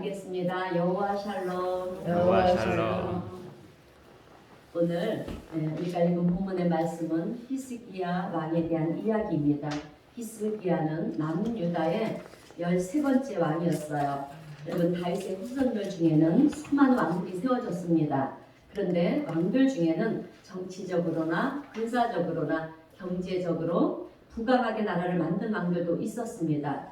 하겠습니다. 여호와 샬롬. 여호와 샬롬. 오늘 우리가 읽은 본문의 말씀은 히스기야 왕에 대한 이야기입니다. 히스기야는 남유다의 13번째 왕이었어요. 여러분, 다윗의 후손들 중에는 수많은 왕들이 세워졌습니다. 그런데 왕들 중에는 정치적으로나 군사적으로나 경제적으로 부강하게 나라를 만든 왕들도 있었습니다.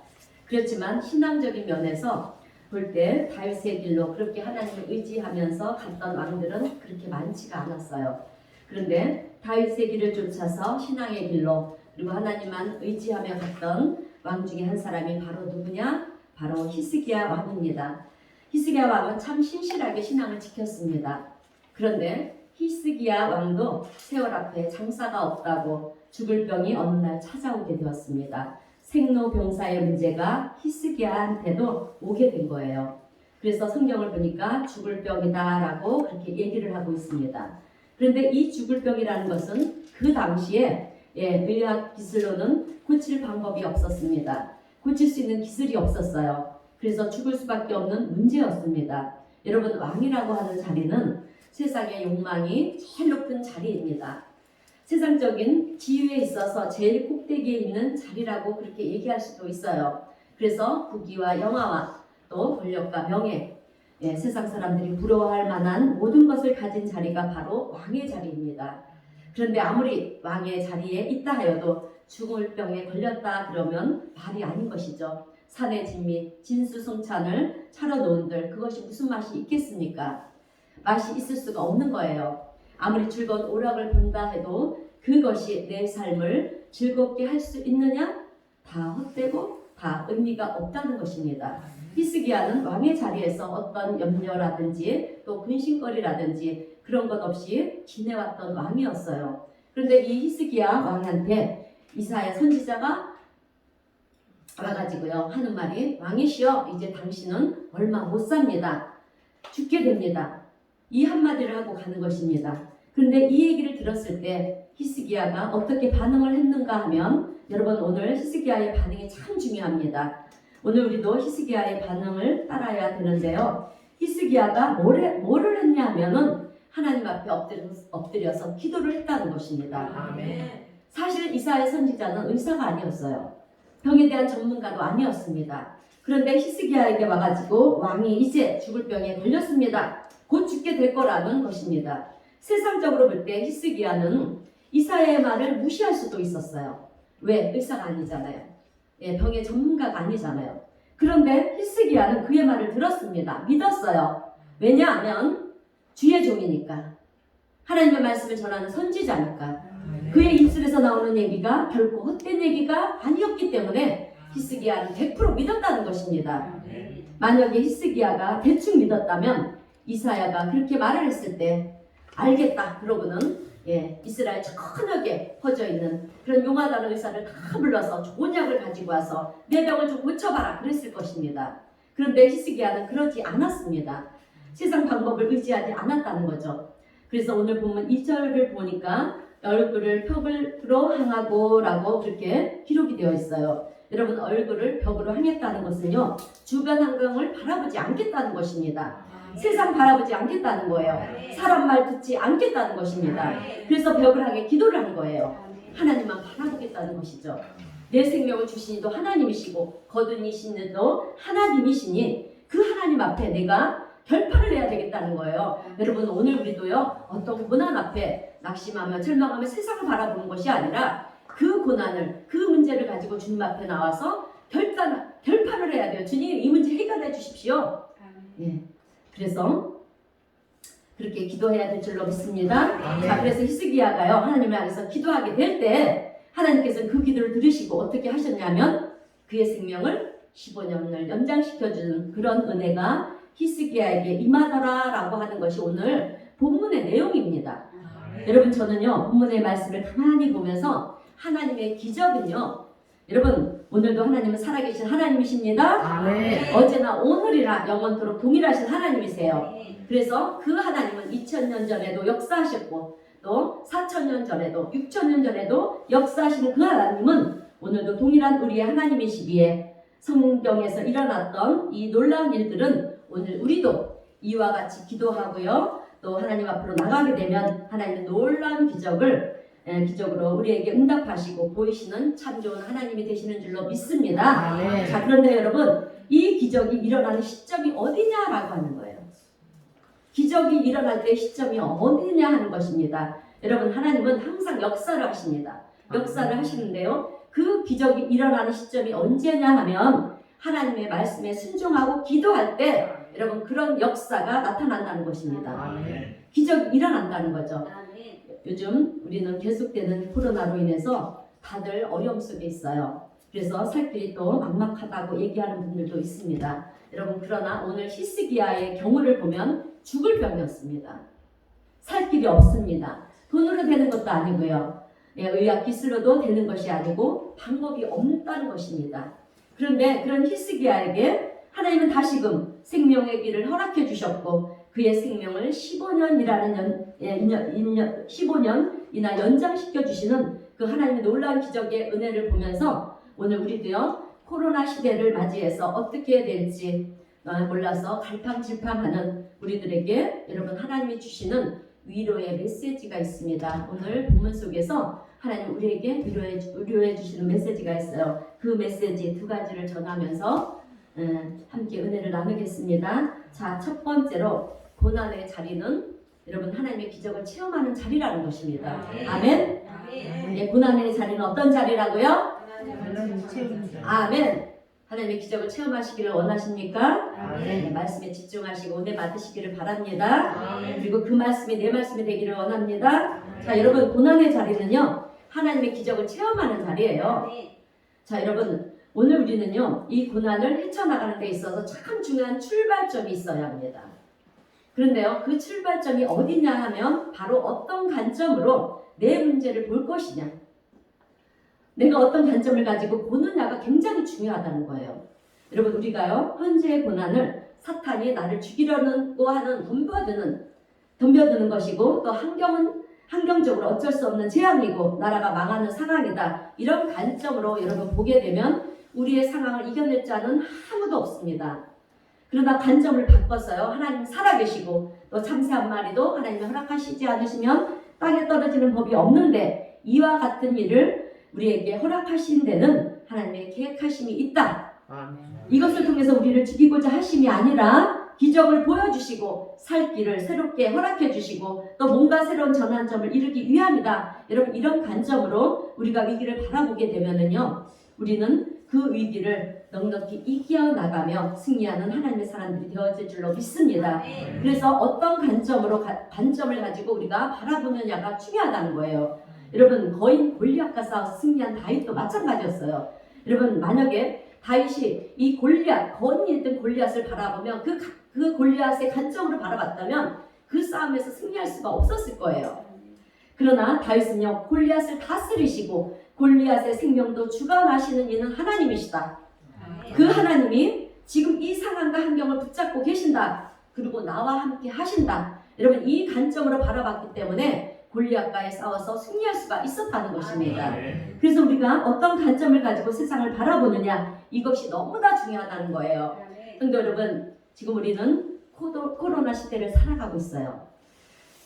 그렇지만 신앙적인 면에서 볼 때 다윗의 길로 그렇게 하나님을 의지하면서 갔던 왕들은 그렇게 많지가 않았어요. 그런데 다윗의 길을 쫓아서 신앙의 길로 그리고 하나님만 의지하며 갔던 왕 중에 한 사람이 바로 누구냐? 바로 히스기야 왕입니다. 히스기야 왕은 참 신실하게 신앙을 지켰습니다. 그런데 히스기야 왕도 세월 앞에 장사가 없다고 죽을 병이 어느 날 찾아오게 되었습니다. 생로병사의 문제가 히스기야한테도 오게 된 거예요. 그래서 성경을 보니까 죽을 병이다 라고 그렇게 얘기를 하고 있습니다. 그런데 이 죽을 병이라는 것은 그 당시에 의학 기술로는 고칠 방법이 없었습니다. 고칠 수 있는 기술이 없었어요. 그래서 죽을 수밖에 없는 문제였습니다. 여러분, 왕이라고 하는 자리는 세상의 욕망이 제일 높은 자리입니다. 세상적인 지위에 있어서 제일 꼭대기에 있는 자리라고 그렇게 얘기할 수도 있어요. 그래서 부귀와 영화와 또 권력과 명예, 세상 사람들이 부러워할 만한 모든 것을 가진 자리가 바로 왕의 자리입니다. 그런데 아무리 왕의 자리에 있다 하여도 죽을 병에 걸렸다 그러면 말이 아닌 것이죠. 산의 진미, 진수성찬을 차려놓은들 그것이 무슨 맛이 있겠습니까? 맛이 있을 수가 없는 거예요. 아무리 즐거운 오락을 본다 해도 그것이 내 삶을 즐겁게 할 수 있느냐? 다 헛되고 다 의미가 없다는 것입니다. 히스기야는 왕의 자리에서 어떤 염려라든지 또 근심거리라든지 그런 것 없이 지내왔던 왕이었어요. 그런데 이 히스기야 왕한테 이사야 선지자가 와가지고요 하는 말이, 왕이시여 이제 당신은 얼마 못 삽니다. 죽게 됩니다. 이 한마디를 하고 가는 것입니다. 그런데 이 얘기를 들었을 때 히스기야가 어떻게 반응을 했는가 하면, 여러분 오늘 히스기야의 반응이 참 중요합니다. 오늘 우리도 히스기야의 반응을 따라야 되는데요. 히스기야가 뭐를 했냐 하면은 하나님 앞에 엎드려서 기도를 했다는 것입니다. 아멘. 사실 이사야 선지자는 의사가 아니었어요. 병에 대한 전문가도 아니었습니다. 그런데 히스기야에게 와가지고 왕이 이제 죽을 병에 걸렸습니다. 곧 죽게 될 거라는 것입니다. 세상적으로 볼 때 히스기야는 이사야의 말을 무시할 수도 있었어요. 왜? 의사가 아니잖아요. 병의 전문가가 아니잖아요. 그런데 히스기야는 그의 말을 들었습니다. 믿었어요. 왜냐하면 주의 종이니까. 하나님의 말씀을 전하는 선지자니까. 그의 입술에서 나오는 얘기가 결코 헛된 얘기가 아니었기 때문에 히스기야는 100% 믿었다는 것입니다. 만약에 히스기야가 대충 믿었다면 이사야가 그렇게 말을 했을 때 알겠다 그러고는 이스라엘 전역에 퍼져있는 그런 용하다는 의사를 다 불러서 좋은 약을 가지고 와서 내 병을 좀 고쳐봐라 그랬을 것입니다. 그런데 히스기야는 그러지 않았습니다. 세상 방법을 의지하지 않았다는 거죠. 그래서 오늘 보면 2절을 보니까 얼굴을 벽으로 향하고 라고 그렇게 기록이 되어 있어요. 여러분, 얼굴을 벽으로 향했다는 것은요, 주변 환경을 바라보지 않겠다는 것입니다. 세상 바라보지 않겠다는 거예요. 사람 말 듣지 않겠다는 것입니다. 그래서 벽을 향해 기도를 한 거예요. 하나님만 바라보겠다는 것이죠. 내 생명을 주신 이도 하나님이시고 거둔 이신 이도 하나님이시니 그 하나님 앞에 내가 결판을 내야 되겠다는 거예요. 여러분, 오늘 우리도요, 어떤 고난 앞에 낙심하며 절망하며 세상을 바라보는 것이 아니라 그 고난을, 그 문제를 가지고 주님 앞에 나와서 결판을 해야 돼요. 주님, 이 문제 해결해 주십시오. 그래서 그렇게 기도해야 될 줄로 믿습니다. 자, 그래서 히스기야가요, 하나님을 향해서 기도하게 될 때 하나님께서는 그 기도를 들으시고 어떻게 하셨냐면 그의 생명을 15년을 연장시켜주는 그런 은혜가 히스기야에게 임하더라라고 하는 것이 오늘 본문의 내용입니다. 여러분, 저는요 본문의 말씀을 가만히 보면서 하나님의 기적은요, 여러분 오늘도 하나님은 살아계신 하나님이십니다. 아멘. 어제나 오늘이나 영원토록 동일하신 하나님이세요. 그래서 그 하나님은 2000년 전에도 역사하셨고 또 4000년 전에도 6000년 전에도 역사하시는 그 하나님은 오늘도 동일한 우리의 하나님이시기에 성경에서 일어났던 이 놀라운 일들은 오늘 우리도 이와 같이 기도하고요. 또 하나님 앞으로 나가게 되면 하나님의 놀라운 기적으로 우리에게 응답하시고 보이시는 참 좋은 하나님이 되시는 줄로 믿습니다. 자, 그런데 여러분, 이 기적이 일어나는 시점이 어디냐라고 하는 거예요. 기적이 일어날 때 시점이 어디냐 하는 것입니다. 여러분, 하나님은 항상 역사를 하십니다. 역사를 하시는데요. 그 기적이 일어나는 시점이 언제냐 하면 하나님의 말씀에 순종하고 기도할 때 여러분 그런 역사가 나타난다는 것입니다. 기적이 일어난다는 거죠. 요즘 우리는 계속되는 코로나로 인해서 다들 어려움 속에 있어요. 그래서 살 길이 또 막막하다고 얘기하는 분들도 있습니다. 여러분, 그러나 오늘 히스기야의 경우를 보면 죽을 병이었습니다. 살 길이 없습니다. 돈으로 되는 것도 아니고요. 의학 기술로도 되는 것이 아니고 방법이 없다는 것입니다. 그런데 그런 히스기야에게 하나님은 다시금 생명의 길을 허락해 주셨고 그의 생명을 15년이나 연장시켜 주시는 그 하나님의 놀라운 기적의 은혜를 보면서 오늘 우리도요 코로나 시대를 맞이해서 어떻게 해야 될지 몰라서 갈팡질팡하는 우리들에게 여러분 하나님이 주시는 위로의 메시지가 있습니다. 오늘 본문 속에서 하나님 우리에게 위로해 주시는 메시지가 있어요. 그 메시지 두 가지를 전하면서 함께 은혜를 나누겠습니다. 자, 첫 번째로 고난의 자리는 여러분 하나님의 기적을 체험하는 자리라는 것입니다. 아멘. 고난의 자리는 어떤 자리라고요? 아멘. 하나님의 기적을 체험하시기를 원하십니까? 네, 말씀에 집중하시고 은혜 받으시기를 바랍니다. 그리고 그 말씀이 내 말씀이 되기를 원합니다. 자, 여러분 고난의 자리는요 하나님의 기적을 체험하는 자리예요. 자, 여러분 오늘 우리는요 이 고난을 헤쳐나가는 데 있어서 참 중요한 출발점이 있어야 합니다. 그런데요 그 출발점이 어디냐 하면 바로 어떤 관점으로 내 문제를 볼 것이냐, 내가 어떤 관점을 가지고 보느냐가 굉장히 중요하다는 거예요. 여러분 우리가요 현재의 고난을 사탄이 나를 죽이려고 하는 덤벼드는 것이고 또 환경적으로 어쩔 수 없는 재앙이고 나라가 망하는 상황이다, 이런 관점으로 여러분 보게 되면 우리의 상황을 이겨낼 자는 아무도 없습니다. 그러나 관점을 바꿔서요 하나님 살아계시고 또 참새 한 마리도 하나님이 허락하시지 않으시면 땅에 떨어지는 법이 없는데 이와 같은 일을 우리에게 허락하신 데는 하나님의 계획하심이 있다. 이것을 통해서 우리를 죽이고자 하심이 아니라 기적을 보여주시고 살 길을 새롭게 허락해 주시고 또 뭔가 새로운 전환점을 이루기 위함이다. 여러분 이런 관점으로 우리가 위기를 바라보게 되면은요 우리는 그 위기를 넉넉히 이겨나가며 승리하는 하나님의 사람들이 되어질 줄로 믿습니다. 그래서 어떤 관점을 가지고 우리가 바라보느냐가 중요하다는 거예요. 여러분 거인 골리앗과 싸워서 승리한 다윗도 마찬가지였어요. 여러분 만약에 다윗이 이 거인이 있던 골리앗을 바라보면 그 골리앗의 관점으로 바라봤다면 그 싸움에서 승리할 수가 없었을 거예요. 그러나 다윗은요 골리앗을 다스리시고 골리앗의 생명도 주관하시는 이는 하나님이시다. 그 하나님이 지금 이 상황과 환경을 붙잡고 계신다. 그리고 나와 함께 하신다. 여러분 이 관점으로 바라봤기 때문에 골리앗과에 싸워서 승리할 수가 있었다는 것입니다. 그래서 우리가 어떤 관점을 가지고 세상을 바라보느냐, 이것이 너무나 중요하다는 거예요. 근데 여러분 지금 우리는 코로나 시대를 살아가고 있어요.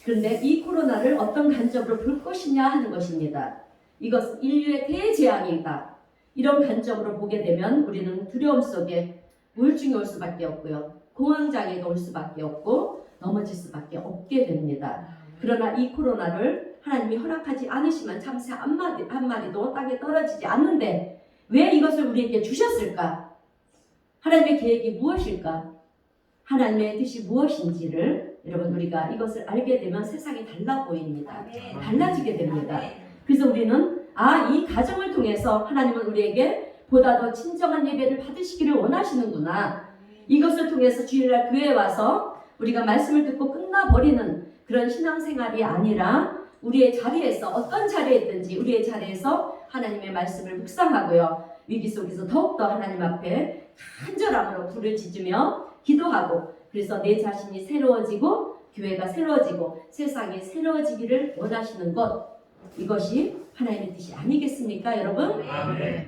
그런데 이 코로나를 어떤 관점으로 볼 것이냐 하는 것입니다. 이것은 인류의 대재앙이다. 이런 관점으로 보게 되면 우리는 두려움 속에 우울증이 올 수밖에 없고요. 공황장애가 올 수밖에 없고 넘어질 수밖에 없게 됩니다. 그러나 이 코로나를 하나님이 허락하지 않으시면 참새 한 마리도 땅에 떨어지지 않는데 왜 이것을 우리에게 주셨을까? 하나님의 계획이 무엇일까? 하나님의 뜻이 무엇인지를 여러분 우리가 이것을 알게 되면 세상이 달라 보입니다. 달라지게 됩니다. 그래서 우리는 이 가정을 통해서 하나님은 우리에게 보다 더 진정한 예배를 받으시기를 원하시는구나. 이것을 통해서 주일날 교회에 와서 우리가 말씀을 듣고 끝나버리는 그런 신앙생활이 아니라 우리의 자리에서 어떤 자리에 있든지 우리의 자리에서 하나님의 말씀을 묵상하고요. 위기 속에서 더욱더 하나님 앞에 간절함으로 불을 지르며 기도하고 그래서 내 자신이 새로워지고 교회가 새로워지고 세상이 새로워지기를 원하시는 것, 이것이 하나님의 뜻이 아니겠습니까 여러분?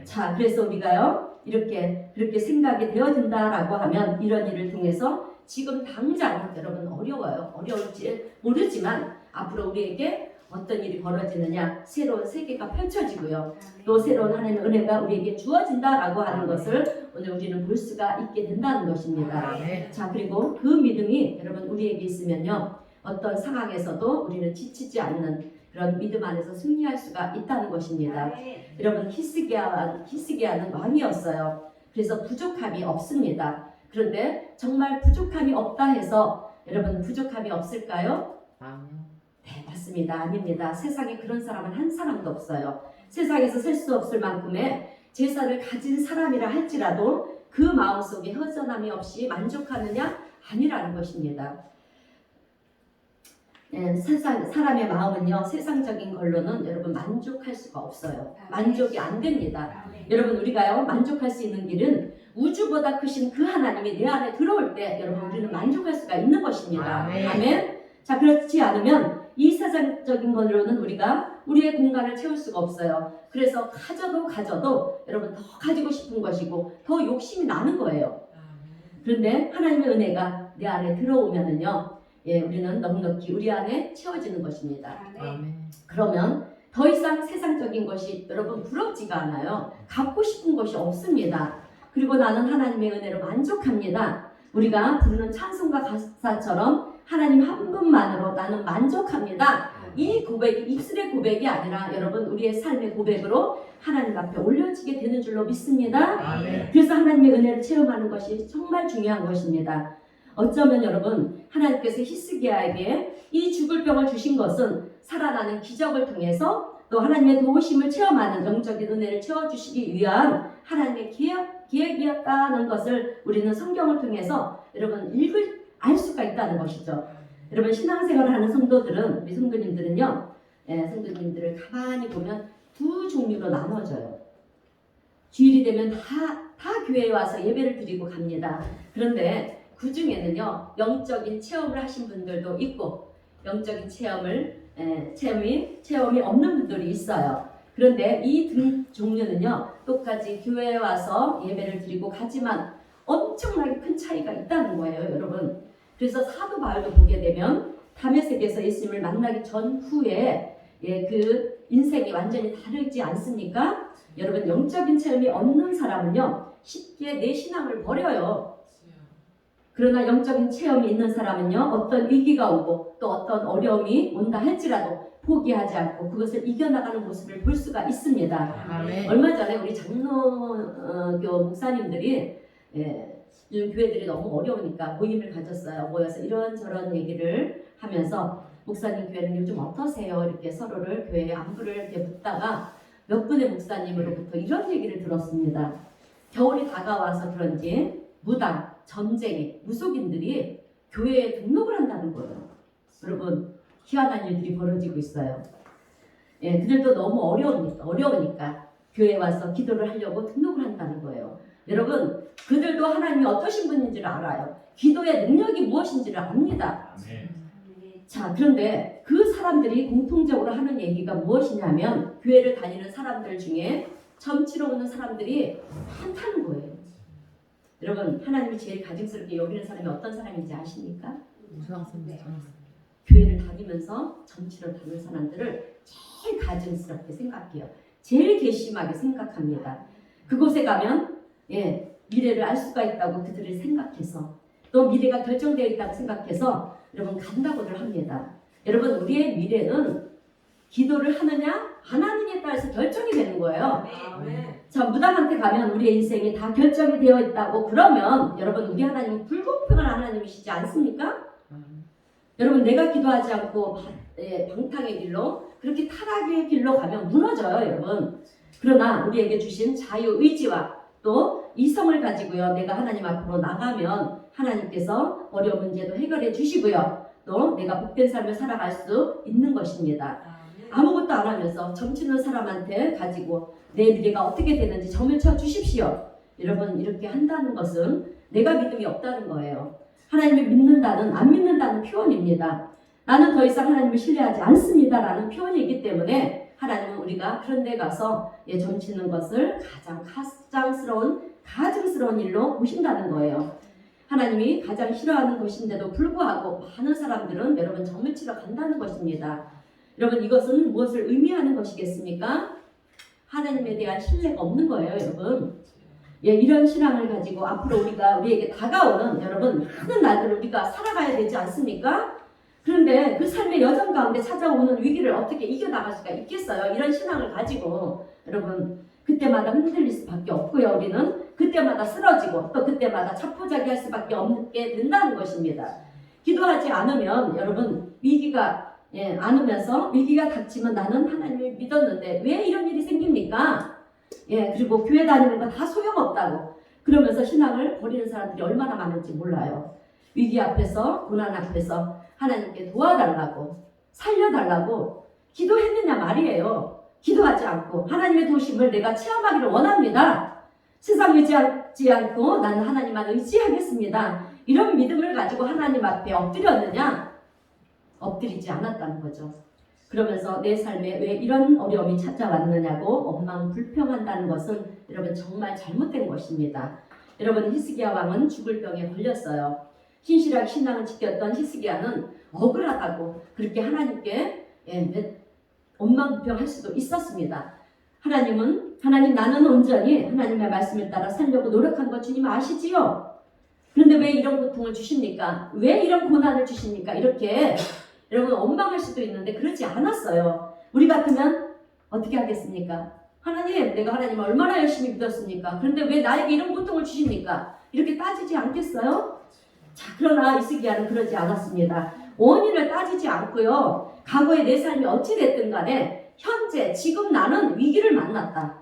자, 그래서 우리가요 이렇게 그렇게 생각이 되어진다라고 하면 이런 일을 통해서 지금 당장 여러분 어려워요. 어려울지 모르지만 앞으로 우리에게 어떤 일이 벌어지느냐, 새로운 세계가 펼쳐지고요. 또 새로운 하나님의 은혜가 우리에게 주어진다라고 하는 것을 오늘 우리는 볼 수가 있게 된다는 것입니다. 자, 그리고 그 믿음이 여러분 우리에게 있으면요, 어떤 상황에서도 우리는 지치지 않는 그런 믿음 안에서 승리할 수가 있다는 것입니다. 여러분 히스기야는 왕이었어요. 그래서 부족함이 없습니다. 그런데 정말 부족함이 없다 해서 여러분 부족함이 없을까요? 네, 맞습니다. 아닙니다. 세상에 그런 사람은 한 사람도 없어요. 세상에서 셀 수 없을 만큼의 재산을 가진 사람이라 할지라도 그 마음속에 허전함이 없이 만족하느냐? 아니라는 것입니다. 사람의 마음은요, 세상적인 걸로는 여러분 만족할 수가 없어요. 만족이 안 됩니다. 여러분 우리가요, 만족할 수 있는 길은 우주보다 크신 그 하나님이 내 안에 들어올 때 여러분 우리는 만족할 수가 있는 것입니다. 아멘. 자, 그렇지 않으면 이 세상적인 걸로는 우리가 우리의 공간을 채울 수가 없어요. 그래서 가져도 여러분 더 가지고 싶은 것이고 더 욕심이 나는 거예요. 그런데 하나님의 은혜가 내 안에 들어오면은요, 우리는 넉넉히 우리 안에 채워지는 것입니다. 그러면 더 이상 세상적인 것이 여러분 부럽지가 않아요. 갖고 싶은 것이 없습니다. 그리고 나는 하나님의 은혜로 만족합니다. 우리가 부르는 찬송가 가사처럼 하나님 한 분만으로 나는 만족합니다. 이 고백이 입술의 고백이 아니라 여러분 우리의 삶의 고백으로 하나님 앞에 올려지게 되는 줄로 믿습니다. 그래서 하나님의 은혜를 체험하는 것이 정말 중요한 것입니다. 어쩌면 여러분 하나님께서 히스기야에게 이 죽을 병을 주신 것은 살아나는 기적을 통해서 또 하나님의 도우심을 체험하는 영적인 은혜를 채워주시기 위한 하나님의 계획이었다는 것을 우리는 성경을 통해서 여러분 알 수가 있다는 것이죠. 여러분 신앙생활을 하는 성도들은, 우리 성도님들은요, 성도님들을 가만히 보면 두 종류로 나눠져요. 주일이 되면 다 교회에 와서 예배를 드리고 갑니다. 그런데 그 중에는요, 영적인 체험을 하신 분들도 있고 영적인 체험이 없는 분들이 있어요. 그런데 이 두 종류는요, 똑같이 교회에 와서 예배를 드리고 가지만 엄청나게 큰 차이가 있다는 거예요, 여러분. 그래서 사도 바울도 보게 되면 다메섹에서 예수님을 만나기 전후에 그 인생이 완전히 다르지 않습니까? 여러분 영적인 체험이 없는 사람은요, 쉽게 내 신앙을 버려요. 그러나 영적인 체험이 있는 사람은요, 어떤 위기가 오고 또 어떤 어려움이 온다 할지라도 포기하지 않고 그것을 이겨나가는 모습을 볼 수가 있습니다. 아멘. 얼마 전에 우리 장로교 목사님들이 요즘 교회들이 너무 어려우니까 모임을 가졌어요. 모여서 이런저런 얘기를 하면서 목사님 교회는 요즘 어떠세요? 이렇게 서로를 교회의 안부를 이렇게 묻다가 몇 분의 목사님으로부터 이런 얘기를 들었습니다. 겨울이 다가와서 그런지 무당, 점쟁이, 무속인들이 교회에 등록을 한다는 거예요. 여러분 희한한 일들이 벌어지고 있어요. 그들도 너무 어려우니까 교회에 와서 기도를 하려고 등록을 한다는 거예요. 여러분 그들도 하나님이 어떠신 분인지를 알아요. 기도의 능력이 무엇인지를 압니다. 자, 그런데 그 사람들이 공통적으로 하는 얘기가 무엇이냐면 교회를 다니는 사람들 중에 점치러 오는 사람들이 많다는 거예요. 여러분 하나님이 제일 가증스럽게 여기는 사람이 어떤 사람인지 아십니까? 교회를 다니면서 점치러 다니는 사람들을 제일 가증스럽게 생각해요. 제일 괘씸하게 생각합니다. 그곳에 가면 미래를 알 수가 있다고 그들을 생각해서 또 미래가 결정되어 있다고 생각해서 여러분 간다고들 합니다. 여러분 우리의 미래는 기도를 하느냐 안 하느냐에 따라서 결정이 되는 거예요. 자, 무당한테 가면 우리의 인생이 다 결정이 되어 있다고 그러면 여러분 우리 하나님은 불공평한 하나님이시지 않습니까? 여러분 내가 기도하지 않고 방탕의 길로 그렇게 타락의 길로 가면 무너져요, 여러분. 그러나 우리에게 주신 자유의지와 또 이성을 가지고요, 내가 하나님 앞으로 나가면 하나님께서 어려운 문제도 해결해 주시고요, 또 내가 복된 삶을 살아갈 수 있는 것입니다. 아무것도 안 하면서 점치는 사람한테 가지고 내 미래가 어떻게 되는지 점을 쳐 주십시오. 여러분 이렇게 한다는 것은 내가 믿음이 없다는 거예요. 하나님을 믿는다는 안 믿는다는 표현입니다. 나는 더 이상 하나님을 신뢰하지 않습니다 라는 표현이기 때문에 하나님은 우리가 그런 데 가서 점치는 것을 가장 가장스러운 가증스러운 일로 보신다는 거예요. 하나님이 가장 싫어하는 것인데도 불구하고 많은 사람들은 여러분 점을 치러 간다는 것입니다. 여러분 이것은 무엇을 의미하는 것이겠습니까? 하나님에 대한 신뢰가 없는 거예요, 여러분. 예, 이런 신앙을 가지고 앞으로 우리에게 다가오는 여러분 많은 날들을 우리가 살아가야 되지 않습니까? 그런데 그 삶의 여정 가운데 찾아오는 위기를 어떻게 이겨나갈 수가 있겠어요? 이런 신앙을 가지고 여러분 그때마다 흔들릴 수밖에 없고요. 우리는 그때마다 쓰러지고 또 그때마다 자포자기할 수밖에 없게 된다는 것입니다. 기도하지 않으면 여러분 위기가 안 오면서 위기가 닥치면 나는 하나님을 믿었는데 왜 이런 일이 생깁니까? 그리고 교회 다니는 거 다 소용없다고 그러면서 신앙을 버리는 사람들이 얼마나 많은지 몰라요. 위기 앞에서 고난 앞에서 하나님께 도와달라고 살려달라고 기도했느냐 말이에요. 기도하지 않고 하나님의 도심을 내가 체험하기를 원합니다. 세상 의지하지 않고 나는 하나님만 의지하겠습니다. 이런 믿음을 가지고 하나님 앞에 엎드렸느냐? 엎드리지 않았다는 거죠. 그러면서 내 삶에 왜 이런 어려움이 찾아왔느냐고 원망불평한다는 것은 여러분 정말 잘못된 것입니다. 여러분 히스기야 왕은 죽을 병에 걸렸어요. 신실하게 신앙을 지켰던 히스기야는 억울하다고 그렇게 하나님께 원망불평할 수도 있었습니다. 하나님 나는 온전히 하나님의 말씀을 따라 살려고 노력한 거 주님 아시지요? 그런데 왜 이런 고통을 주십니까? 왜 이런 고난을 주십니까? 이렇게 여러분 원망할 수도 있는데 그러지 않았어요. 우리 같으면 어떻게 하겠습니까? 하나님, 내가 하나님을 얼마나 열심히 믿었습니까? 그런데 왜 나에게 이런 고통을 주십니까? 이렇게 따지지 않겠어요? 자, 그러나 히스기야는 그러지 않았습니다. 원인을 따지지 않고요. 과거의 내 삶이 어찌 됐든 간에 현재 지금 나는 위기를 만났다.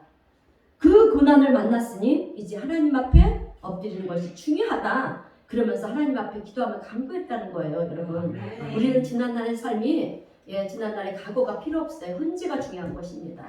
그 고난을 만났으니 이제 하나님 앞에 엎드리는 것이 중요하다. 그러면서 하나님 앞에 기도하며 간구했다는 거예요, 여러분. 우리는 지난날의 삶이 지난날의 과거가 필요 없어요. 현재가 중요한 것입니다.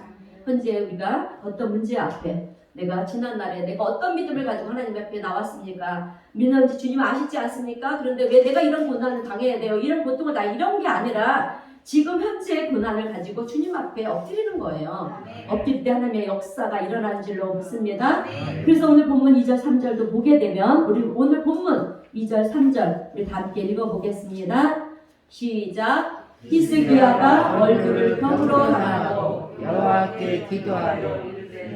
현재 우리가 어떤 문제 앞에 내가 지난날에 내가 어떤 믿음을 가지고 하나님 앞에 나왔습니까? 믿는지 주님 아시지 않습니까? 그런데 왜 내가 이런 고난을 당해야 돼요? 이런 고통을 다 이런 게 아니라 지금 현재의 고난을 가지고 주님 앞에 엎드리는 거예요. 엎드릴 때 하나님의 역사가 일어나는 줄로 믿습니다. 그래서 오늘 본문 2절 3절도 보게 되면 우리 오늘 본문 2절 3절 우리 다 함께 읽어보겠습니다. 시작. 히스기야가 얼굴을 벽으로 향하고 여호와께 기도하여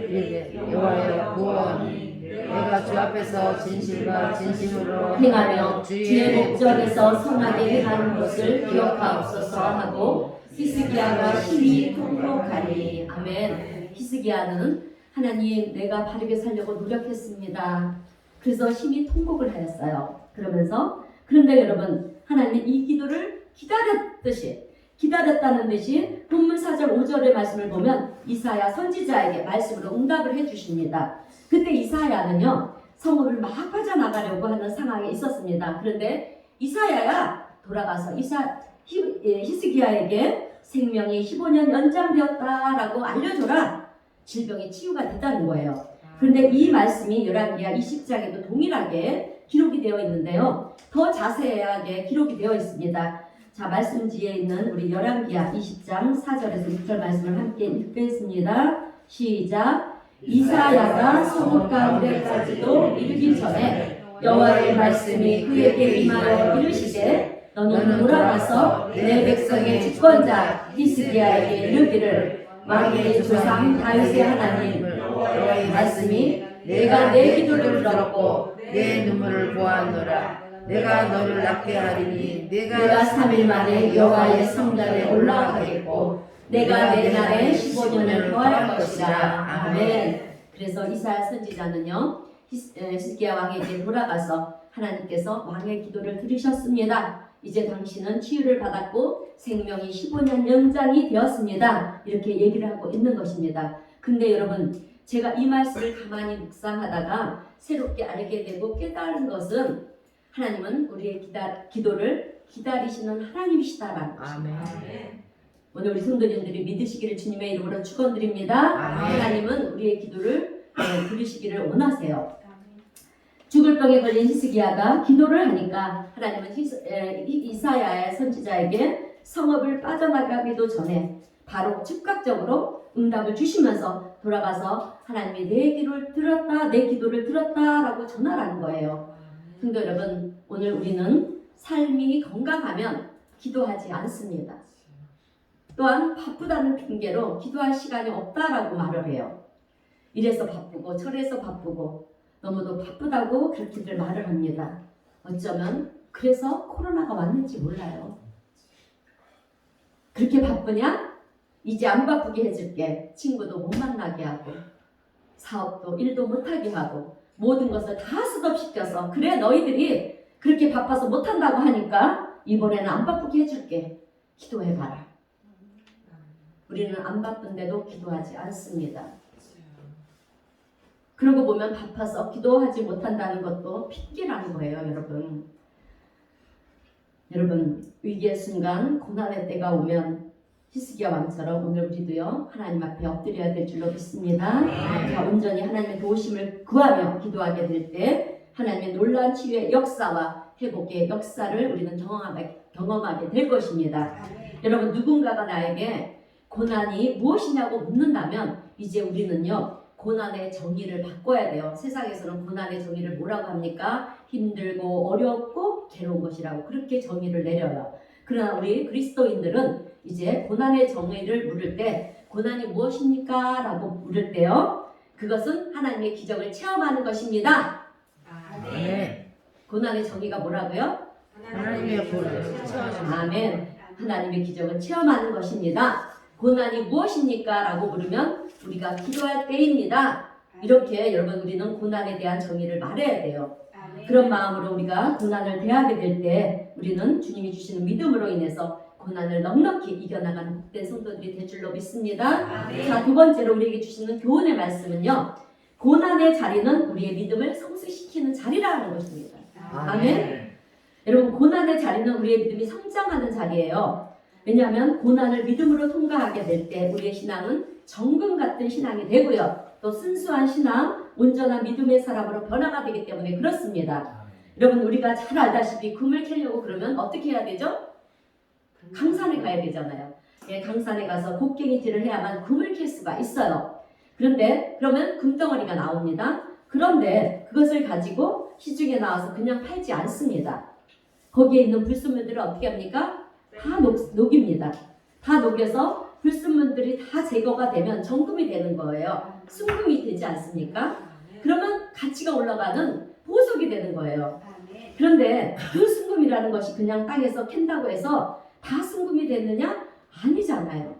이르되 여호와여 구원이 내가 주 앞에서 진실과 진심으로 행하며 주의 목전에서 선하게 행하는 것을 기억하옵소서 하고 히스기야가 심히 통곡하니. 아멘. 히스기야는 하나님 내가 바르게 살려고 노력했습니다. 그래서 심히 통곡을 하였어요. 그런데 여러분 하나님은 이 기도를 기다렸다는 듯이 본문 4절 5절의 말씀을 보면 이사야 선지자에게 말씀으로 응답을 해주십니다. 그때 이사야는요 성읍을 막 빠져나가려고 하는 상황에 있었습니다. 그런데 이사야가 돌아가서 히스기야에게 생명이 15년 연장되었다라고 알려줘라. 질병이 치유가 됐다는 거예요. 그런데 이 말씀이 열왕기하 20장에도 동일하게 기록이 되어 있는데요. 더 자세하게 기록이 되어 있습니다. 자, 말씀지에 있는 우리 열왕기하 20장 4절에서 6절 말씀을 함께 읽겠습니다. 시작. 이사야가 성읍 가운데까지도 이르기 전에 여호와의 말씀이 그에게 임하여 이르시되 너는 돌아가서 내 백성의 주권자 히스기야에게 이르기를 왕의 조상 다윗의 하나님 여호와의 말씀이 내가 내 기도를 들었고 내 눈물을 보았노라. 내가 너를 낫게 하리니 내가 3일 만에 여호와의 성전에 올라가겠고 내가 내 날에 15년을 거할 것이라. 아멘. 그래서 이사야 선지자는요 히스기야 왕에게 돌아가서 하나님께서 왕의 기도를 들으셨습니다. 이제 당신은 치유를 받았고 생명이 15년 연장이 되었습니다. 이렇게 얘기를 하고 있는 것입니다. 근데 여러분 제가 이 말씀을 가만히 묵상하다가 새롭게 알게 되고 깨달은 것은 하나님은 우리의 기도를 기다리시는 하나님이시다라는 것입니다. 오늘 우리 성도님들이 믿으시기를 주님의 이름으로 축원드립니다. 하나님은 우리의 기도를 들으시기를 원하세요. 죽을 병에 걸린 히스기야가 기도를 하니까 하나님은 이사야의 선지자에게 성읍을 빠져나가기도 전에 바로 즉각적으로 응답을 주시면서 돌아가서 하나님이 내 기도를 들었다, 내 기도를 들었다라고 전하라는 거예요. 성도 여러분, 오늘 우리는 삶이 건강하면 기도하지 않습니다. 또한 바쁘다는 핑계로 기도할 시간이 없다라고 말을 해요. 이래서 바쁘고 저래서 바쁘고 너무도 바쁘다고 그렇게들 말을 합니다. 어쩌면 그래서 코로나가 왔는지 몰라요. 그렇게 바쁘냐? 이제 안 바쁘게 해줄게. 친구도 못 만나게 하고 사업도 일도 못하게 하고 모든 것을 다 스톱시켜서 그래 너희들이 그렇게 바빠서 못한다고 하니까 이번에는 안 바쁘게 해줄게. 기도해봐라. 우리는 안 바쁜데도 기도하지 않습니다. 그러고 보면 바빠서 기도하지 못한다는 것도 핑계라는 거예요, 여러분. 여러분, 위기의 순간, 고난의 때가 오면 히스기야 왕처럼 오늘 우리도요 하나님 앞에 엎드려야 될 줄로 믿습니다. 자, 온전히 하나님의 도우심을 구하며 기도하게 될 때 하나님의 놀라운 치유의 역사와 회복의 역사를 우리는 경험하게 될 것입니다. 여러분, 누군가가 나에게 고난이 무엇이냐고 묻는다면 이제 우리는요 고난의 정의를 바꿔야 돼요. 세상에서는 고난의 정의를 뭐라고 합니까? 힘들고 어렵고 괴로운 것이라고 그렇게 정의를 내려요. 그러나 우리 그리스도인들은 이제 고난의 정의를 물을 때 고난이 무엇입니까? 라고 물을 때요 그것은 하나님의 기적을 체험하는 것입니다. 아멘. 고난의 정의가 뭐라고요? 하나님의 보를 아멘. 하나님의 기적을 체험하는 것입니다. 고난이 무엇입니까? 라고 물으면 우리가 기도할 때입니다. 이렇게 여러분 우리는 고난에 대한 정의를 말해야 돼요. 그런 마음으로 우리가 고난을 대하게 될 때 우리는 주님이 주시는 믿음으로 인해서 고난을 넉넉히 이겨나가는 복된 성도들이 될 줄로 믿습니다. 자, 두 번째로 우리에게 주시는 교훈의 말씀은요. 고난의 자리는 우리의 믿음을 성숙시키는 자리라는 것입니다. 아멘. 여러분, 고난의 자리는 우리의 믿음이 성장하는 자리예요. 왜냐하면 고난을 믿음으로 통과하게 될 때 우리의 신앙은 정금 같은 신앙이 되고요. 또 순수한 신앙, 온전한 믿음의 사람으로 변화가 되기 때문에 그렇습니다. 여러분, 우리가 잘 알다시피 금을 캐려고 그러면 어떻게 해야 되죠? 강산에 가야 되잖아요. 예, 강산에 가서 곡괭이질을 해야만 금을 캘 수가 있어요. 그런데 그러면 금덩어리가 나옵니다. 그런데 그것을 가지고 시중에 나와서 그냥 팔지 않습니다. 거기에 있는 불순물들을 어떻게 합니까? 다 녹입니다. 다 녹여서 불순물들이 다 제거가 되면 정금이 되는 거예요. 순금이 되지 않습니까? 그러면 가치가 올라가는 보석이 되는 거예요. 그런데 그 순금이라는 것이 그냥 땅에서 캔다고 해서 다 순금이 됐느냐? 아니잖아요.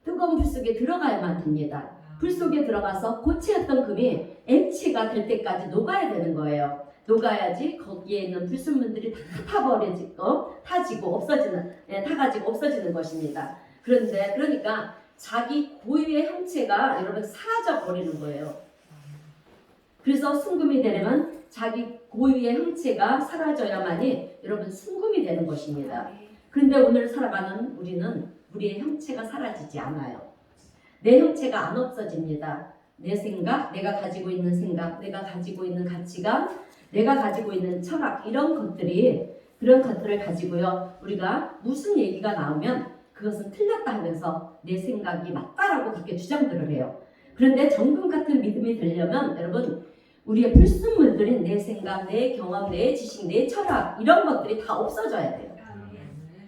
뜨거운 불 속에 들어가야만 됩니다. 불 속에 들어가서 고체였던 금이 액체가 될 때까지 녹아야 되는 거예요. 녹아야지 거기에 있는 불순물들이 다 타가지고 없어지는 것입니다. 그런데 그러니까 자기 고유의 형체가 여러분 사라져 버리는 거예요. 그래서 순금이 되려면 자기 고유의 형체가 사라져야만이 여러분 순금이 되는 것입니다. 그런데 오늘 살아가는 우리는 우리의 형체가 사라지지 않아요. 내 형체가 안 없어집니다. 내 생각, 내가 가지고 있는 생각, 내가 가지고 있는 가치관, 내가 가지고 있는 철학 이런 그런 것들을 가지고요. 우리가 무슨 얘기가 나오면 그것은 틀렸다 하면서 내 생각이 맞다라고 그렇게 주장들을 해요. 그런데 정금 같은 믿음이 되려면 여러분 우리의 불순물들인 내 생각, 내 경험, 내 지식, 내 철학 이런 것들이 다 없어져야 돼요.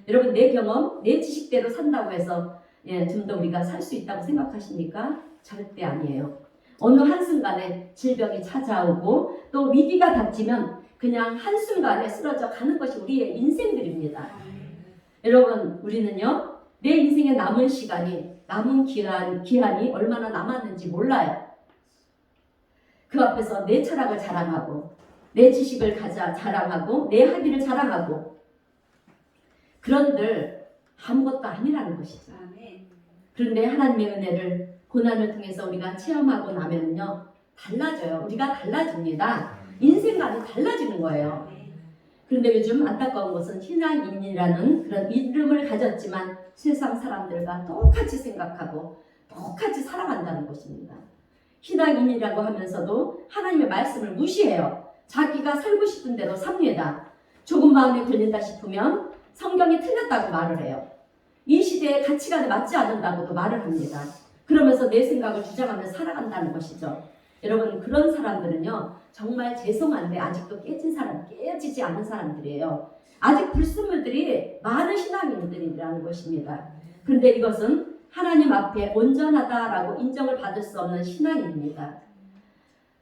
여러분 내 경험, 내 지식대로 산다고 해서 좀 더 우리가 살 수 있다고 생각하십니까? 절대 아니에요. 어느 한순간에 질병이 찾아오고 또 위기가 닥치면 그냥 한순간에 쓰러져 가는 것이 우리의 인생들입니다. 여러분 우리는요 내 인생에 남은 시간이 남은 기한이 얼마나 남았는지 몰라요. 그 앞에서 내 철학을 자랑하고 내 지식을 자랑하고 내 학위를 자랑하고 그런들 아무것도 아니라는 것이죠. 그런데 하나님의 은혜를 고난을 통해서 우리가 체험하고 나면요 달라져요. 우리가 달라집니다. 인생관이 달라지는 거예요. 그런데 요즘 안타까운 것은 신앙인이라는 그런 이름을 가졌지만 세상 사람들과 똑같이 생각하고 똑같이 살아간다는 것입니다. 신앙인이라고 하면서도 하나님의 말씀을 무시해요. 자기가 살고 싶은 대로 삽니다. 조금 마음에 걸린다 싶으면 성경이 틀렸다고 말을 해요. 이 시대의 가치관에 맞지 않는다고도 말을 합니다. 그러면서 내 생각을 주장하며 살아간다는 것이죠. 여러분 그런 사람들은요 정말 죄송한데 아직도 깨지지 않은 사람들이에요. 아직 불순물들이 많은 신앙인들이라는 것입니다. 그런데 이것은 하나님 앞에 온전하다라고 인정을 받을 수 없는 신앙입니다.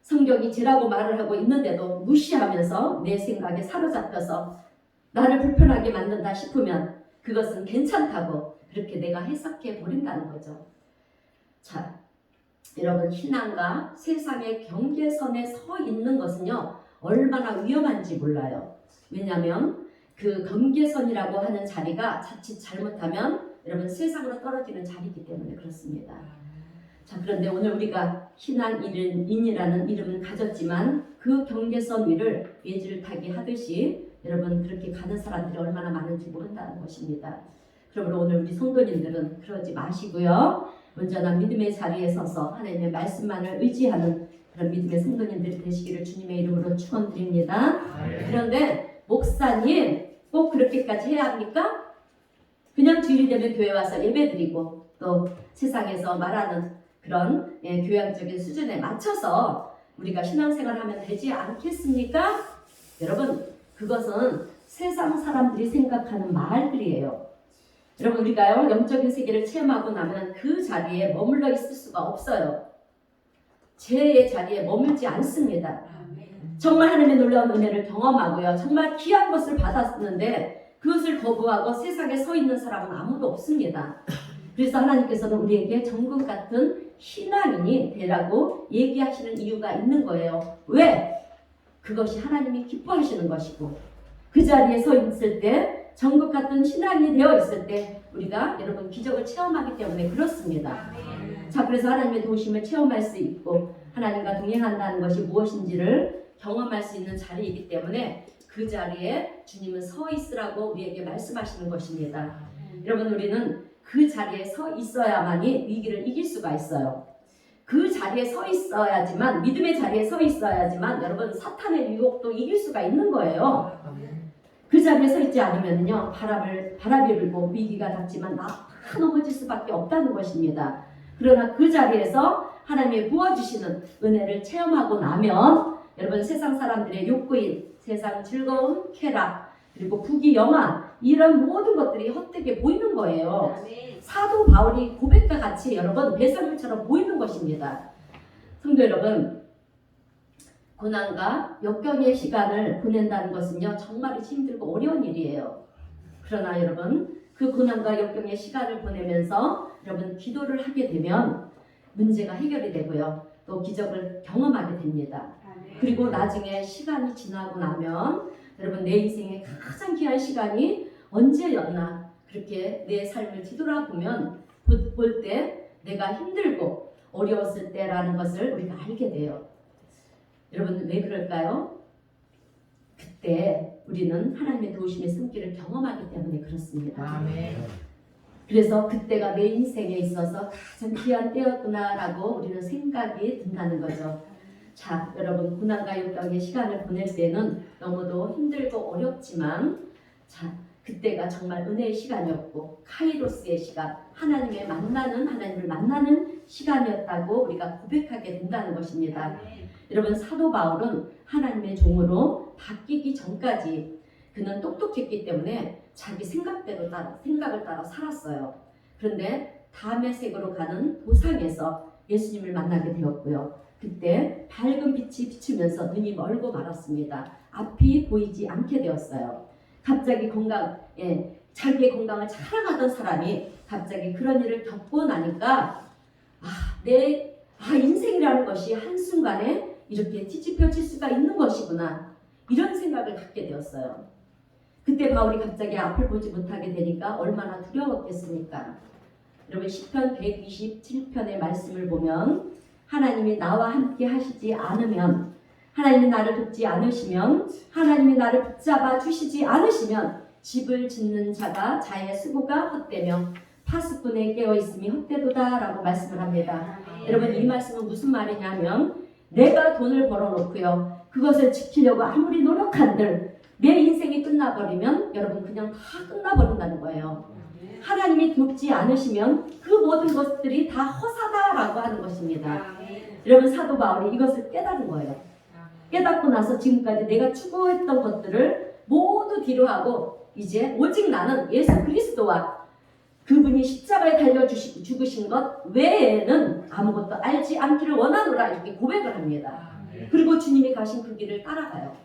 성경이 죄라고 말을 하고 있는데도 무시하면서 내 생각에 사로잡혀서 나를 불편하게 만든다 싶으면 그것은 괜찮다고 그렇게 내가 해석해 버린다는 거죠. 자, 여러분 신앙과 세상의 경계선에 서 있는 것은요 얼마나 위험한지 몰라요. 왜냐하면 그 경계선이라고 하는 자리가 자칫 잘못하면 여러분 세상으로 떨어지는 자리이기 때문에 그렇습니다. 자, 그런데 오늘 우리가 신앙인이라는 이름은 가졌지만 그 경계선 위를 예지를 타기 하듯이 여러분 그렇게 가는 사람들이 얼마나 많은지 모른다는 것입니다. 그러므로 오늘 우리 성도님들은 그러지 마시고요. 온전한 믿음의 자리에 서서 하나님의 말씀만을 의지하는 그런 믿음의 성도님들이 되시기를 주님의 이름으로 축원드립니다. 그런데 목사님 꼭 그렇게까지 해야 합니까? 그냥 주일이 되면 교회 와서 예배드리고 또 세상에서 말하는 그런 교양적인 수준에 맞춰서 우리가 신앙생활하면 되지 않겠습니까? 여러분 그것은 세상 사람들이 생각하는 말들이에요. 여러분 우리가요 영적인 세계를 체험하고 나면 그 자리에 머물러 있을 수가 없어요. 죄의 자리에 머물지 않습니다. 정말 하나님의 놀라운 은혜를 경험하고요 정말 귀한 것을 받았는데 그것을 거부하고 세상에 서 있는 사람은 아무도 없습니다. 그래서 하나님께서는 우리에게 정금 같은 신앙인이 되라고 얘기하시는 이유가 있는 거예요. 왜? 그것이 하나님이 기뻐하시는 것이고 그 자리에 서 있을 때 정금 같은 신앙인이 되어 있을 때 우리가 여러분 기적을 체험하기 때문에 그렇습니다. 자, 그래서 하나님의 도우심을 체험할 수 있고 하나님과 동행한다는 것이 무엇인지를 경험할 수 있는 자리이기 때문에 그 자리에 주님은 서 있으라고 우리에게 말씀하시는 것입니다. 여러분 우리는 그 자리에 서 있어야만이 위기를 이길 수가 있어요. 그 자리에 서 있어야지만 믿음의 자리에 서 있어야지만 여러분 사탄의 유혹도 이길 수가 있는 거예요. 그 자리에 서 있지 않으면요 바람이 불고 위기가 닥치면 다 넘어질 수밖에 없다는 것입니다. 그러나 그 자리에서 하나님의 부어주시는 은혜를 체험하고 나면 여러분 세상 사람들의 욕구인 세상 즐거움, 쾌락 그리고 부귀영화 이런 모든 것들이 헛되게 보이는 거예요. 사도 바울이 고백과 같이 여러분 배설물처럼 보이는 것입니다. 성도 여러분 고난과 역경의 시간을 보낸다는 것은요 정말 힘들고 어려운 일이에요. 그러나 여러분 그 고난과 역경의 시간을 보내면서 여러분 기도를 하게 되면 문제가 해결이 되고요 또 기적을 경험하게 됩니다. 그리고 나중에 시간이 지나고 나면 여러분 내 인생의 가장 귀한 시간이 언제였나 그렇게 내 삶을 뒤돌아보면 볼 때 내가 힘들고 어려웠을 때라는 것을 우리가 알게 돼요. 여러분 왜 그럴까요? 그때 우리는 하나님의 도우심의 손길을 경험하기 때문에 그렇습니다. 아멘. 그래서 그때가 내 인생에 있어서 가장 귀한 때였구나라고 우리는 생각이 든다는 거죠. 자, 여러분 고난과 역경의 시간을 보낼 때는 너무도 힘들고 어렵지만 자, 그때가 정말 은혜의 시간이었고 카이로스의 시간, 하나님을 만나는 시간이었다고 우리가 고백하게 된다는 것입니다. 여러분 사도 바울은 하나님의 종으로 바뀌기 전까지 그는 똑똑했기 때문에 자기 생각을 따라 살았어요. 그런데 다음의 세계로 가는 도상에서 예수님을 만나게 되었고요. 그때 밝은 빛이 비추면서 눈이 멀고 말았습니다. 앞이 보이지 않게 되었어요. 갑자기 자기의 건강을 자랑하던 사람이 갑자기 그런 일을 겪고 나니까 인생이라는 것이 한순간에 이렇게 뒤집혀질 수가 있는 것이구나 이런 생각을 갖게 되었어요. 그때 바울이 갑자기 앞을 보지 못하게 되니까 얼마나 두려웠겠습니까? 여러분 시편 127편의 말씀을 보면 하나님이 나와 함께 하시지 않으면 하나님이 나를 돕지 않으시면 하나님이 나를 붙잡아 주시지 않으시면 집을 짓는 자가 자의 수고가 헛되며 파수꾼에 깨어있음이 헛되도다 라고 말씀을 합니다. 여러분 이 말씀은 무슨 말이냐면 내가 돈을 벌어놓고요 그것을 지키려고 아무리 노력한들 내 인생이 끝나버리면 여러분 그냥 다 끝나버린다는 거예요. 하나님이 돕지 않으시면 그 모든 것들이 다 허사다라고 하는 것입니다. 여러분 사도 바울이 이것을 깨달은 거예요. 깨닫고 나서 지금까지 내가 추구했던 것들을 모두 뒤로 하고 이제 오직 나는 예수 그리스도와 그분이 십자가에 달려 죽으신 것 외에는 아무것도 알지 않기를 원하노라 이렇게 고백을 합니다. 그리고 주님이 가신 그 길을 따라가요.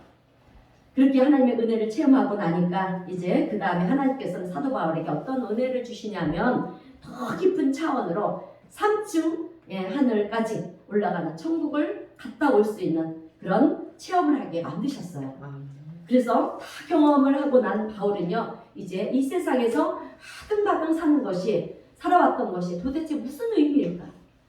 그렇게 하나님의 은혜를 체험하고 나니까 이제 그 다음에 하나님께서는 사도 바울에게 어떤 은혜를 주시냐면 더 깊은 차원으로 3층 하늘까지 올라가는 천국을 갔다 올 수 있는 그런 체험을 하게 만드셨어요. 그래서 다 경험을 하고 난 바울은요 이제 이 세상에서 하등바등 사는 것이 살아왔던 것이 도대체 무슨 의미일까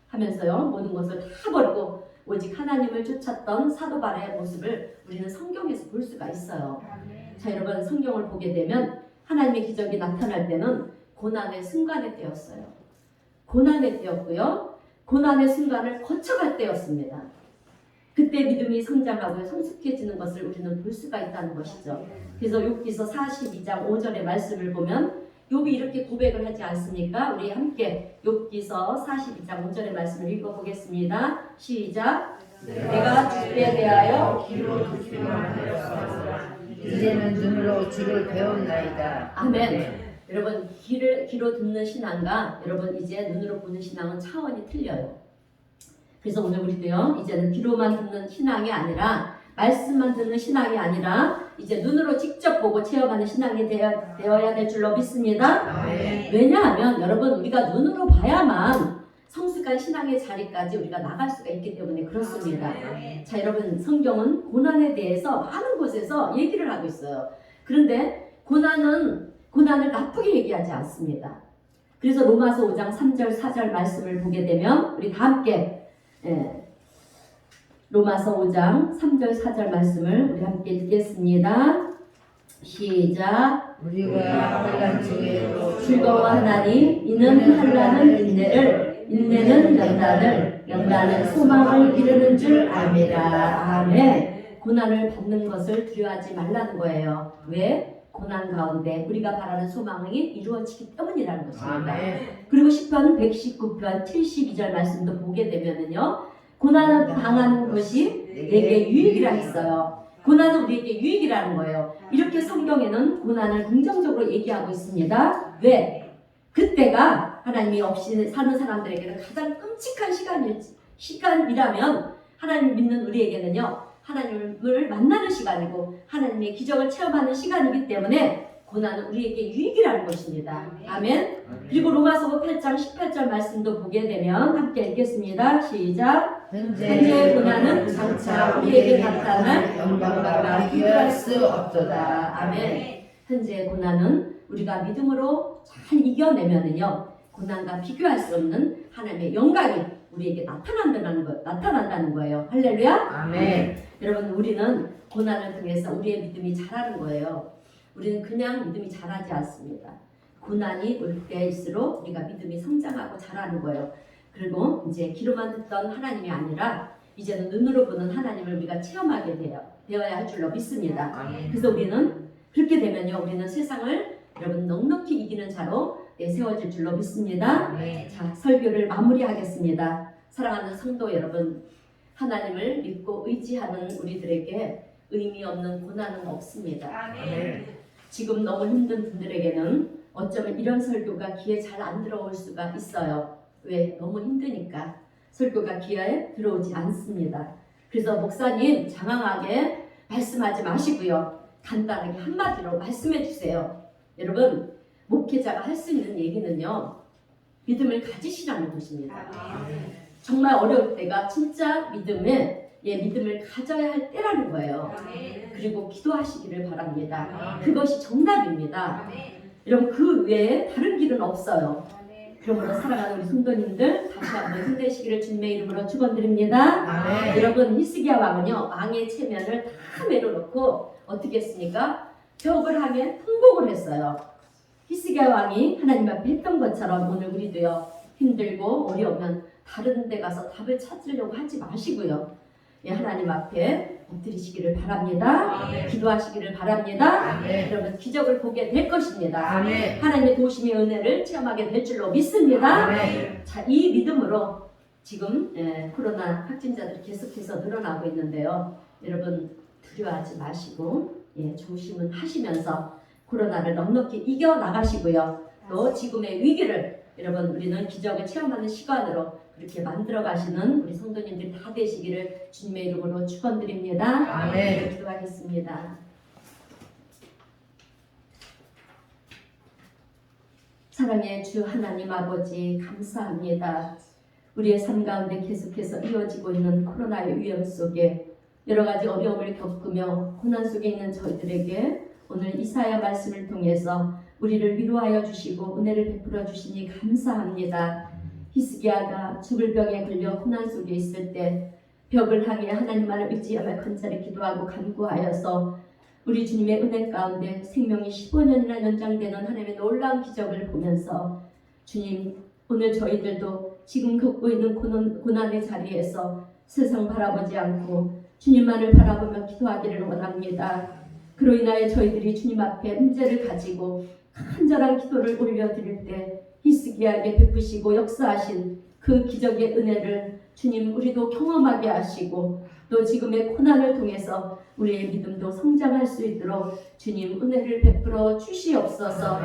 하면서요 모든 것을 다 버리고 오직 하나님을 쫓았던 사도 바울의 모습을 우리는 성경에서 볼 수가 있어요. 자 여러분 성경을 보게 되면 하나님의 기적이 나타날 때는 고난의 순간의 때였어요. 고난의 때였고요. 고난의 순간을 거쳐갈 때였습니다. 그때 믿음이 성장하고 성숙해지는 것을 우리는 볼 수가 있다는 것이죠. 그래서 욥기서 42장 5절의 말씀을 보면 욥이 이렇게 고백을 하지 않습니까? 우리 함께 욥기서 42장 5절의 말씀을 읽어보겠습니다. 시작. 내가 주께 대하여 귀로 듣기만 하였으나 이제는 눈으로 주를 배웠나이다. 아멘. 여러분 귀로 듣는 신앙과 여러분 이제 눈으로 보는 신앙은 차원이 틀려요. 그래서 오늘 우리도요 이제는 귀로만 듣는 신앙이 아니라 말씀만 듣는 신앙이 아니라 이제 눈으로 직접 보고 체험하는 신앙이 되어야 될 줄로 믿습니다. 아멘. 왜냐하면 여러분 우리가 눈으로 봐야만 성숙한 신앙의 자리까지 우리가 나갈 수가 있기 때문에 그렇습니다. 자 여러분 성경은 고난에 대해서 많은 곳에서 얘기를 하고 있어요. 그런데 고난을 나쁘게 얘기하지 않습니다. 그래서 로마서 5장 3절 4절 말씀을 보게 되면 우리 다 함께 로마서 5장 3절 4절 말씀을 우리 함께 읽겠습니다. 시작. 우리가 환난 중에도 즐거워하나니 이는 환난은 인내를 인내는 연단을 연단은 소망을 이루는 줄 압니다. 아멘. 고난을 받는 것을 두려워하지 말라는 거예요. 왜? 고난 가운데 우리가 바라는 소망이 이루어지기 때문이라는 것입니다. 아멘. 그리고 시편 119편 72절 말씀도 보게 되면은요 고난을 당하는 것이 내게 유익이라 했어요. 고난은 우리에게 유익이라는 거예요. 이렇게 성경에는 고난을 긍정적으로 얘기하고 있습니다. 왜? 그때가 하나님이 없이 사는 사람들에게는 가장 끔찍한 시간이라면 하나님 믿는 우리에게는요 하나님을 만나는 시간이고 하나님의 기적을 체험하는 시간이기 때문에 고난은 우리에게 유익이라는 것입니다. 아멘. 그리고 로마서 8장 18절 말씀도 보게 되면 함께 읽겠습니다. 시작. 현재 고난은 장차 우리에게 나타날 영광과 비교할 수 없도다. 아멘. 현재 고난은 우리가 믿음으로 잘 이겨내면은요 고난과 비교할 수 없는 하나님의 영광이 우리에게 나타난다는 거예요. 할렐루야. 아멘. 여러분 우리는 고난을 통해서 우리의 믿음이 자라는 거예요. 우리는 그냥 믿음이 자라지 않습니다. 고난이 올 때일수록 우리가 믿음이 성장하고 자라는 거예요. 그리고 이제 귀로만 듣던 하나님이 아니라 이제는 눈으로 보는 하나님을 우리가 체험하게 되어야 할 줄로 믿습니다. 아멘. 그래서 우리는 그렇게 되면요 우리는 세상을 여러분 넉넉히 이기는 자로 세워질 줄로 믿습니다. 아멘. 자 설교를 마무리하겠습니다. 사랑하는 성도 여러분, 하나님을 믿고 의지하는 우리들에게 의미 없는 고난은 없습니다. 아멘. 지금 너무 힘든 분들에게는 어쩌면 이런 설교가 귀에 잘 안 들어올 수가 있어요. 왜? 너무 힘드니까 설교가 귀에 들어오지 않습니다. 그래서 목사님 장황하게 말씀하지 마시고요. 간단하게 한마디로 말씀해 주세요. 여러분 목회자가 할 수 있는 얘기는요. 믿음을 가지시라는 것입니다. 정말 어려울 때가 진짜 믿음을 가져야 할 때라는 거예요. 그리고 기도하시기를 바랍니다. 그것이 정답입니다. 여러분 그 외에 다른 길은 없어요. 그러므로 사랑하는 우리 성도님들 다시 한번 힘내시기를 주님의 이름으로 축원드립니다. 아멘. 여러분 히스기야 왕은요 왕의 체면을 다 내려놓고 어떻게 했습니까? 벽을 향해 통곡을 했어요. 히스기야 왕이 하나님 앞에 했던 것처럼 오늘 우리도요 힘들고 어려우면 다른 데 가서 답을 찾으려고 하지 마시고요. 예, 하나님 앞에 엎드리시기를 바랍니다. 기도하시기를 바랍니다. 아멘. 여러분 기적을 보게 될 것입니다. 아멘. 하나님의 도우심의 은혜를 체험하게 될 줄로 믿습니다. 아멘. 자, 이 믿음으로 지금 코로나 확진자들이 계속해서 늘어나고 있는데요. 여러분 두려워하지 마시고 조심은 하시면서 코로나를 넉넉히 이겨 나가시고요. 또 지금의 위기를 여러분 우리는 기적을 체험하는 시간으로 그렇게 만들어 가시는 우리 성도님들이 다 되시기를 주님의 이름으로 축원드립니다. 아멘. 기도하겠습니다. 사랑의 주 하나님 아버지 감사합니다. 우리의 삶 가운데 계속해서 이어지고 있는 코로나의 위험 속에 여러 가지 어려움을 겪으며 고난 속에 있는 저희들에게 오늘 이사야 말씀을 통해서 우리를 위로하여 주시고 은혜를 베풀어 주시니 감사합니다. 히스기야가 죽을 병에 걸려 고난 속에 있을 때 벽을 향해 하나님만을 의지하며 간절히 기도하고 간구하여서 우리 주님의 은혜 가운데 생명이 15년이나 연장되는 하나님의 놀라운 기적을 보면서 주님 오늘 저희들도 지금 겪고 있는 고난의 자리에서 세상 바라보지 않고 주님만을 바라보며 기도하기를 원합니다. 그로 인하여 저희들이 주님 앞에 문제를 가지고 간절한 기도를 올려드릴 때 히스기야에게 베푸시고 역사하신 그 기적의 은혜를 주님 우리도 경험하게 하시고 또 지금의 고난을 통해서 우리의 믿음도 성장할 수 있도록 주님 은혜를 베풀어 주시옵소서.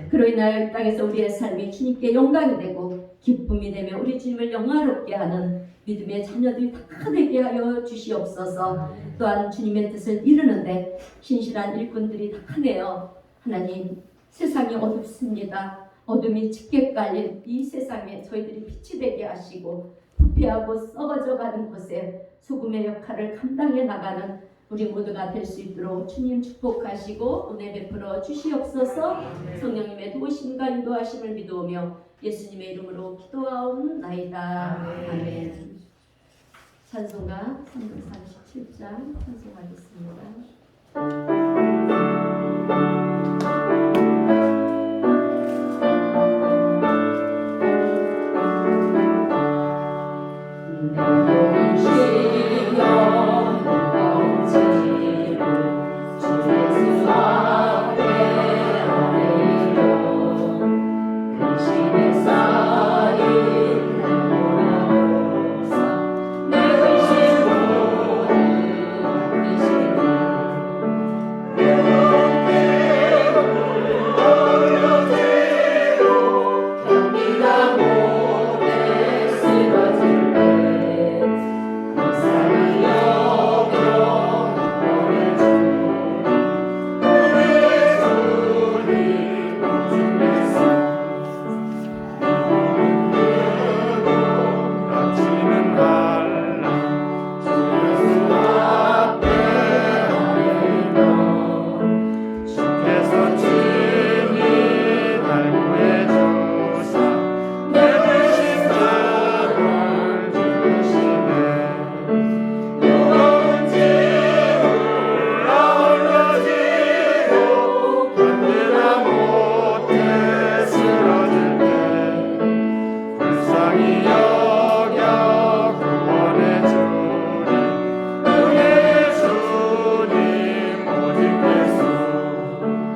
그로 인하여 이 땅에서 우리의 삶이 주님께 영광이 되고 기쁨이 되며 우리 주님을 영화롭게 하는 믿음의 자녀들이 다 되게 하여 주시옵소서. 또한 주님의 뜻을 이루는데 신실한 일꾼들이 다 되어 하나님 세상이 어둡습니다. 어둠이 짙게 깔린 이 세상에 저희들이 빛이 되게 하시고 부패하고 썩어져 가는 곳에 소금의 역할을 감당해 나가는 우리 모두가 될 수 있도록 주님 축복하시고 은혜 베풀어 주시옵소서. 성령님의 도우심과 인도하심을 믿으며 예수님의 이름으로 기도하옵나이다. 아멘. 찬송가 337장 찬송하겠습니다.